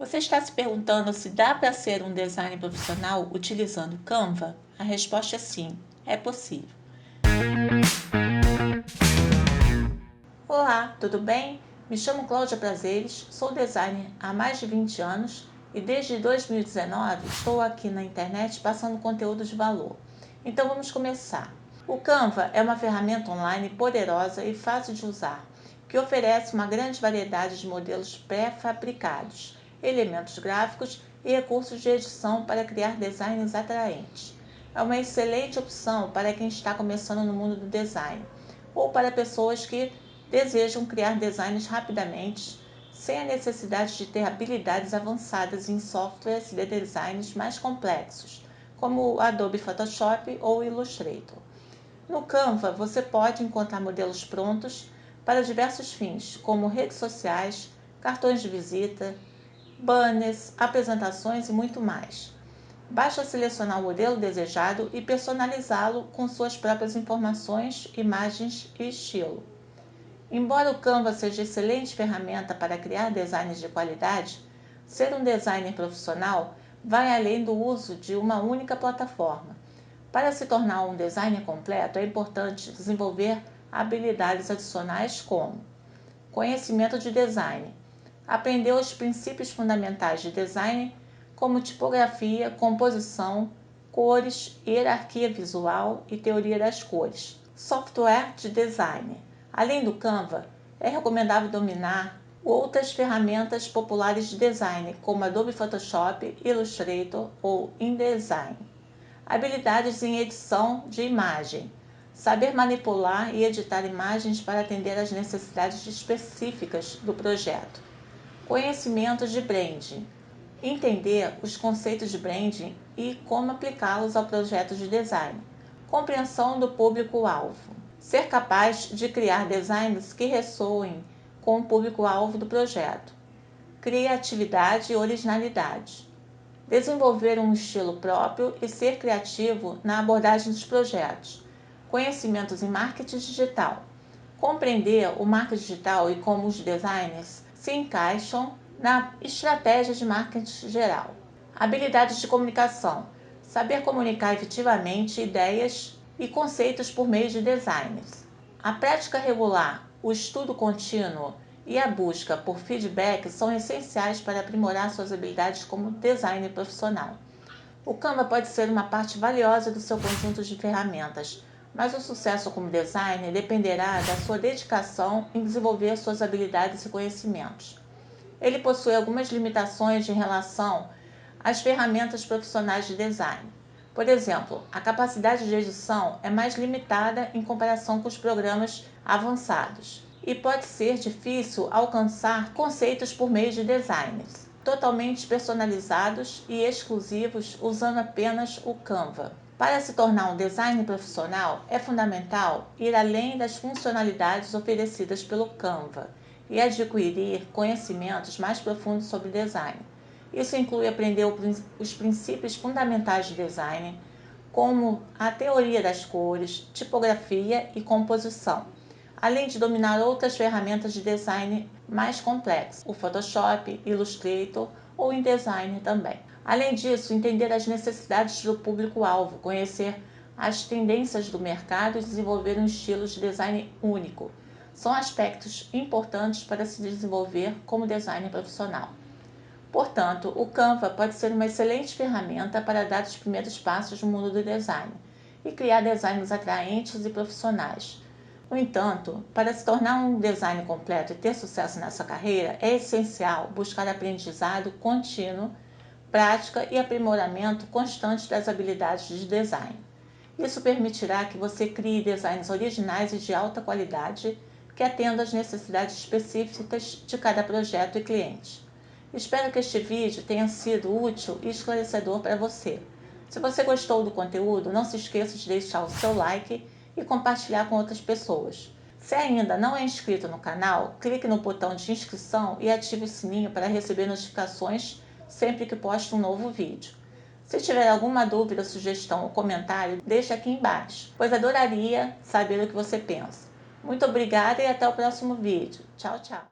Você está se perguntando se dá para ser um designer profissional utilizando Canva? A resposta é sim, é possível. Olá, tudo bem? Me chamo Cláudia Prazeres, sou designer há mais de 20 anos e desde 2019 estou aqui na internet passando conteúdo de valor. Então vamos começar. O Canva é uma ferramenta online poderosa e fácil de usar, que oferece uma grande variedade de modelos pré-fabricados, elementos gráficos e recursos de edição para criar designs atraentes. É uma excelente opção para quem está começando no mundo do design ou para pessoas que desejam criar designs rapidamente, sem a necessidade de ter habilidades avançadas em softwares de designs mais complexos, como o Adobe Photoshop ou Illustrator. No Canva, você pode encontrar modelos prontos para diversos fins, como redes sociais, cartões de visita, banners, apresentações e muito mais. Basta selecionar o modelo desejado e personalizá-lo com suas próprias informações, imagens e estilo. Embora o Canva seja excelente ferramenta para criar designs de qualidade, ser um designer profissional vai além do uso de uma única plataforma. Para se tornar um designer completo, é importante desenvolver habilidades adicionais como conhecimento de design, aprender os princípios fundamentais de design, como tipografia, composição, cores, hierarquia visual e teoria das cores. Software de design. Além do Canva, é recomendável dominar outras ferramentas populares de design, como Adobe Photoshop, Illustrator ou InDesign. Habilidades em edição de imagem. Saber manipular e editar imagens para atender às necessidades específicas do projeto. Conhecimentos de branding. Entender os conceitos de branding e como aplicá-los ao projeto de design. Compreensão do público-alvo. Ser capaz de criar designs que ressoem com o público-alvo do projeto. Criatividade e originalidade. Desenvolver um estilo próprio e ser criativo na abordagem dos projetos. Conhecimentos em marketing digital. Compreender o marketing digital e como os designers se encaixam na estratégia de marketing geral. Habilidades de comunicação. Saber comunicar efetivamente ideias e conceitos por meio de designs. A prática regular, o estudo contínuo e a busca por feedback são essenciais para aprimorar suas habilidades como designer profissional. O Canva pode ser uma parte valiosa do seu conjunto de ferramentas, mas o sucesso como designer dependerá da sua dedicação em desenvolver suas habilidades e conhecimentos. Ele possui algumas limitações em relação às ferramentas profissionais de design. Por exemplo, a capacidade de edição é mais limitada em comparação com os programas avançados e pode ser difícil alcançar conceitos por meio de designs totalmente personalizados e exclusivos usando apenas o Canva. Para se tornar um designer profissional, é fundamental ir além das funcionalidades oferecidas pelo Canva e adquirir conhecimentos mais profundos sobre design. Isso inclui aprender os princípios fundamentais de design, como a teoria das cores, tipografia e composição, além de dominar outras ferramentas de design mais complexas, o Photoshop, Illustrator ou InDesign também. Além disso, entender as necessidades do público-alvo, conhecer as tendências do mercado e desenvolver um estilo de design único são aspectos importantes para se desenvolver como designer profissional. Portanto, o Canva pode ser uma excelente ferramenta para dar os primeiros passos no mundo do design e criar designs atraentes e profissionais. No entanto, para se tornar um designer completo e ter sucesso nessa carreira, é essencial buscar aprendizado contínuo, prática e aprimoramento constante das habilidades de design. Isso permitirá que você crie designs originais e de alta qualidade que atendam às necessidades específicas de cada projeto e cliente. Espero que este vídeo tenha sido útil e esclarecedor para você. Se você gostou do conteúdo, não se esqueça de deixar o seu like e compartilhar com outras pessoas. Se ainda não é inscrito no canal, clique no botão de inscrição e ative o sininho para receber notificações sempre que posto um novo vídeo. Se tiver alguma dúvida, sugestão ou comentário, deixe aqui embaixo, pois adoraria saber o que você pensa. Muito obrigada e até o próximo vídeo. Tchau, tchau!